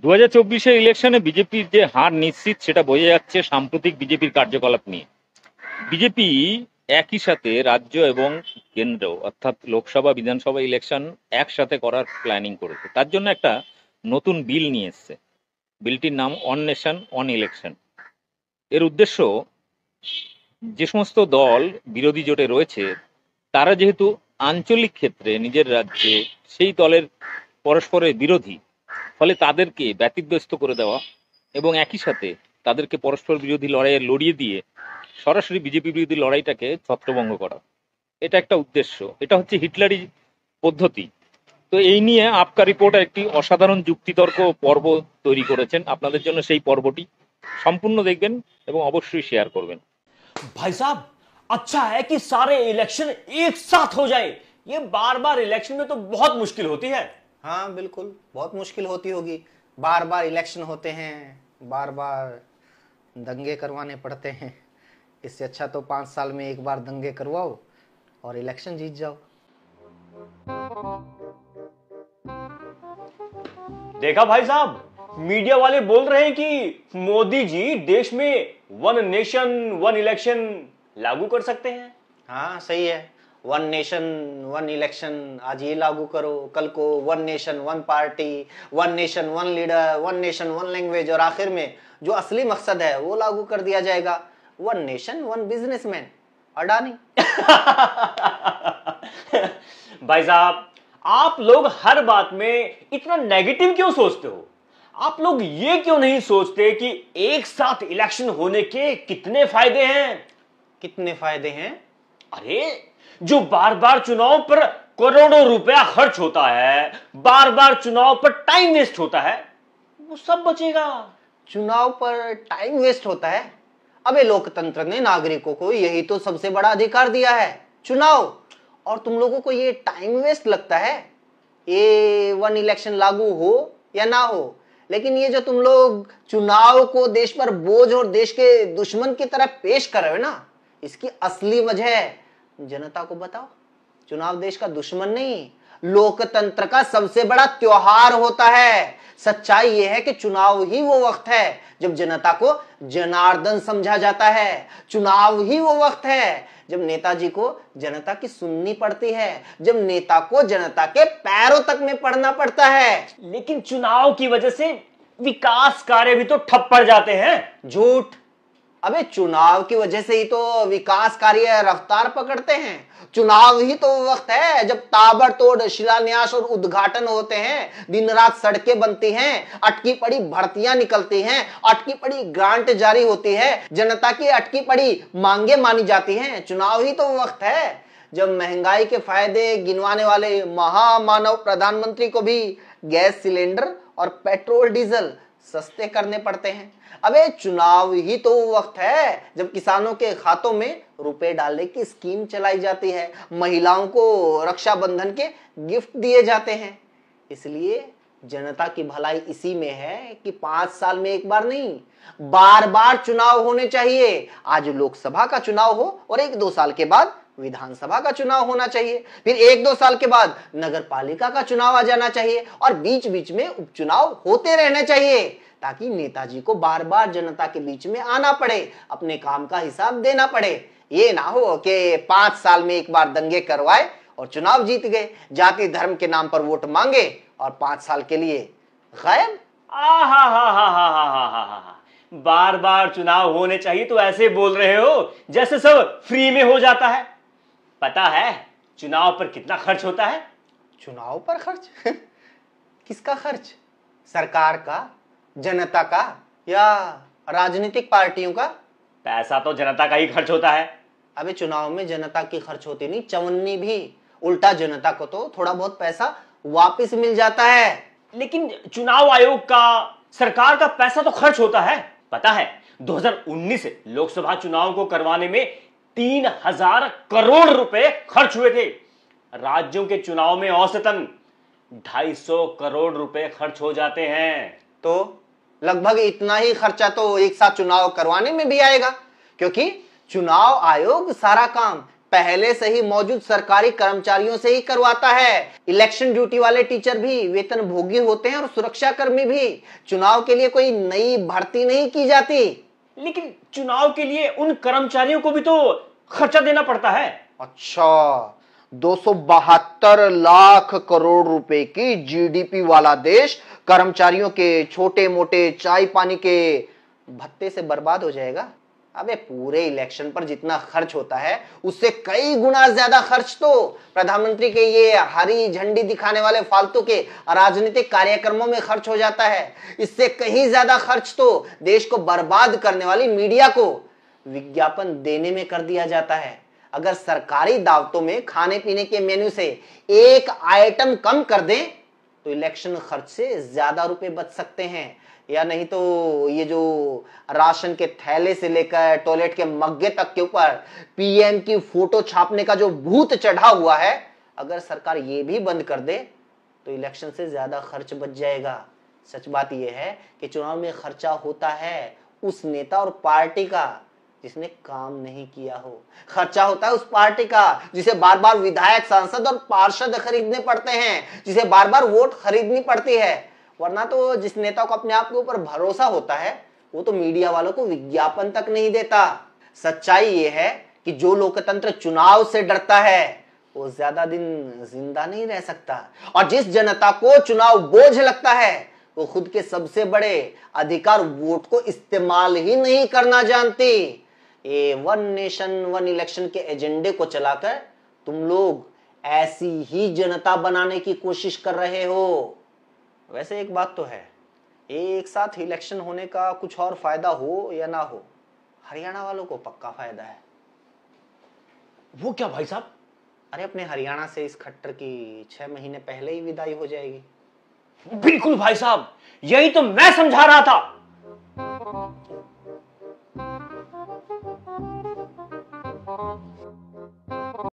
2024 ইলেকশনে বিজেপির যে হার নিশ্চিত সেটা বোঝা যাচ্ছে সাম্প্রতিক বিজেপির কার্যকলাপ নিয়ে। বিজেপি একই সাথে রাজ্য এবং কেন্দ্র অর্থাৎ লোকসভা বিধানসভা ইলেকশন একসাথে করার প্ল্যানিং করেছে। তার জন্য একটা নতুন বিল নিয়ে এসছে। বিলটির নাম অন নেশন অন ইলেকশন। এর উদ্দেশ্য, যে সমস্ত দল বিরোধী জোটে রয়েছে তারা যেহেতু আঞ্চলিক ক্ষেত্রে নিজের রাজ্যে সেই দলের পরস্পরের বিরোধী, ফলে তাদেরকে ব্যতিব্যস্ত করে দেওয়া এবং একই সাথে তাদেরকে পরস্পর বিরোধী লড়াইয়ে লড়িয়ে দিয়ে সরাসরি বিজেপি বিরোধী লড়াইটাকে ছত্রভঙ্গ করা, এটা একটা উদ্দেশ্য। এটা হচ্ছে হিটলারি পদ্ধতি। তো এই নিয়ে আপকা রিপোর্টার একটি অসাধারণ যুক্তিতর্ক পর্ব তৈরি করেছেন। আপনাদের জন্য সেই পর্বটি সম্পূর্ণ দেখবেন এবং অবশ্যই শেয়ার করবেন। भाई साहब, अच्छा है कि सारे इलेक्शन एक साथ हो जाए। ये बार बार इलेक्शन में तो बहुत मुश्किल होती है। हाँ बिल्कुल, बहुत मुश्किल होती होगी। बार बार इलेक्शन होते हैं, बार बार दंगे करवाने पड़ते हैं। इससे अच्छा तो 5 साल में एक बार दंगे करवाओ और इलेक्शन जीत जाओ। देखा भाई साहब, मीडिया वाले बोल रहे हैं कि मोदी जी देश में वन नेशन वन इलेक्शन लागू कर सकते हैं। हाँ सही है, वन नेशन वन इलेक्शन आज ये लागू करो, कल को one nation one party, one nation one leader, one nation one language, और आखिर में जो असली मकसद है वो लागू कर दिया जाएगा, one nation one businessman, Adani. भाई साहब, आप लोग हर बात में इतना नेगेटिव क्यों सोचते हो? आप लोग ये क्यों नहीं सोचते कि एक साथ इलेक्शन होने के कितने फायदे हैं? कितने फायदे हैं? अरे, जो बार बार चुनाव पर करोड़ों रुपया खर्च होता है, बार बार चुनाव पर टाइम वेस्ट होता है, वो सब बचेगा। चुनाव पर टाइम वेस्ट होता है? अबे लोकतंत्र ने नागरिकों को यही तो सबसे बड़ा अधिकार दिया है, चुनाव, और तुम लोगों को ये टाइम वेस्ट लगता है? ये वन इलेक्शन लागू हो या ना हो, लेकिन ये जो तुम लोग चुनाव को देश पर बोझ और देश के दुश्मन की तरह पेश कर रहे हो ना, इसकी असली वजह जनता को बताओ। चुनाव देश का दुश्मन नहीं, लोकतंत्र का सबसे बड़ा त्योहार होता है। सच्चाई यह है कि चुनाव ही वो वक्त है जब जनता को जनार्दन समझा जाता है। चुनाव ही वो वक्त है जब नेताजी को जनता की सुननी पड़ती है, जब नेता को जनता के पैरों तक में पड़ना पड़ता है। लेकिन चुनाव की वजह से विकास कार्य भी तो ठप पड़ जाते हैं। झूठ। अबे चुनाव की वजह से ही तो विकास कार्य रफ्तार पकड़ते हैं। चुनाव ही तो वक्त है जब ताबड़तोड़ शिलान्यास और उद्घाटन होते हैं, दिन रात सड़कें बनती हैं, अटकी पड़ी भर्तियां निकलती हैं, अटकी पड़ी ग्रांट जारी होती है, जनता की अटकी पड़ी मांगे मानी जाती हैं। चुनाव ही तो वक्त है जब महंगाई के फायदे गिनवाने वाले महामानव प्रधानमंत्री को भी गैस सिलेंडर और पेट्रोल डीजल सस्ते करने पड़ते हैं। अबे चुनाव ही तो वक्त है जब किसानों के खातों में रुपए डालने की स्कीम चलाई जाती है, महिलाओं को रक्षाबंधन के गिफ्ट दिए जाते हैं। इसलिए जनता की भलाई इसी में है कि 5 साल में एक बार नहीं, बार बार चुनाव होने चाहिए। आज लोकसभा का चुनाव हो और 1-2 साल के बाद विधानसभा का चुनाव होना चाहिए, फिर 1-2 साल के बाद नगर पालिका का चुनाव आ जाना चाहिए, और बीच बीच में उपचुनाव होते रहने चाहिए, ताकि नेताजी को बार बार जनता के बीच में आना पड़े, अपने काम का हिसाब देना पड़े। ये ना हो कि 5 साल में एक बार दंगे करवाए और चुनाव जीत गए, जाति धर्म के नाम पर वोट मांगे और 5 साल के लिए गायब। बार बार चुनाव होने चाहिए तो ऐसे बोल रहे हो जैसे सब फ्री में हो जाता है। पता है चुनाव पर कितना खर्च होता है? चुनाव पर खर्च? किसका खर्च? सरकार का, जनता का, या राजनीतिक पार्टियों का? पैसा तो जनता का ही खर्च होता है। अबे चुनाव में जनता की खर्च होती नहीं, चवन्नी भी। उल्टा जनता को तो थोड़ा बहुत पैसा वापस मिल जाता है। लेकिन चुनाव आयोग का, सरकार का पैसा तो खर्च होता है। पता है 2019 लोकसभा चुनाव को करवाने में 3000 करोड़ रुपए खर्च हुए थे। राज्यों के चुनाव में औसतन 250 करोड़ रुपए खर्च हो जाते हैं। तो लगभग इतना ही खर्चा तो एक साथ चुनाव करवाने में भी आएगा, क्योंकि चुनाव आयोग सारा काम पहले से ही मौजूद सरकारी कर्मचारियों से ही करवाता है। इलेक्शन ड्यूटी वाले टीचर भी वेतन भोगी होते हैं और सुरक्षा कर्मी भी। चुनाव के लिए कोई नई भर्ती नहीं की जाती। लेकिन चुनाव के लिए उन कर्मचारियों को भी तो खर्चा देना पड़ता है। अच्छा, 272 लाख करोड़ रुपए की जीडीपी वाला देश कर्मचारियों के छोटे मोटे चाय पानी के भत्ते से बर्बाद हो जाएगा? अबे पूरे इलेक्शन पर जितना खर्च होता है उससे कई गुना ज्यादा खर्च तो प्रधानमंत्री के ये हरी झंडी दिखाने वाले फालतू के राजनीतिक कार्यक्रमों में खर्च हो जाता है। इससे कहीं ज्यादा खर्च तो देश को बर्बाद करने वाली मीडिया को विज्ञापन देने में कर दिया जाता है। अगर सरकारी दावतों में खाने पीने के मेन्यू से एक आइटम कम कर दें तो इलेक्शन खर्च से ज्यादा रुपए बच सकते हैं। या नहीं तो ये जो राशन के थैले से लेकर टॉयलेट के मग्गे तक के ऊपर पीएम की फोटो छापने का जो भूत चढ़ा हुआ है, अगर सरकार ये भी बंद कर दे तो इलेक्शन से ज्यादा खर्च बच जाएगा। सच बात यह है कि चुनाव में खर्चा होता है उस नेता और पार्टी का जिसने काम नहीं किया हो। खर्चा होता है उस पार्टी का जिसे बार बार विधायक, सांसद और पार्षद खरीदने पड़ते हैं, जिसे बार बार वोट खरीदनी पड़ती है। वरना तो जिस नेता को अपने आप के ऊपर भरोसा होता है वो तो मीडिया वालों को विज्ञापन तक नहीं देता। सच्चाई ये है कि जो लोकतंत्र चुनाव से डरता है वो ज्यादा दिन जिंदा नहीं रह सकता। और जिस जनता को चुनाव बोझ लगता है वो खुद के सबसे बड़े अधिकार वोट को इस्तेमाल ही नहीं करना जानती। ये वन नेशन वन इलेक्शन के एजेंडे को चलाकर तुम लोग ऐसी ही जनता बनाने की कोशिश कर रहे हो। वैसे एक बात तो है, एक साथ इलेक्शन होने का कुछ और फायदा हो या ना हो, हरियाणा वालों को पक्का फायदा है। वो क्या भाई साहब? अरे अपने हरियाणा से इस खट्टर की 6 महीने पहले ही विदाई हो जाएगी। बिल्कुल भाई साहब, यही तो मैं समझा रहा था।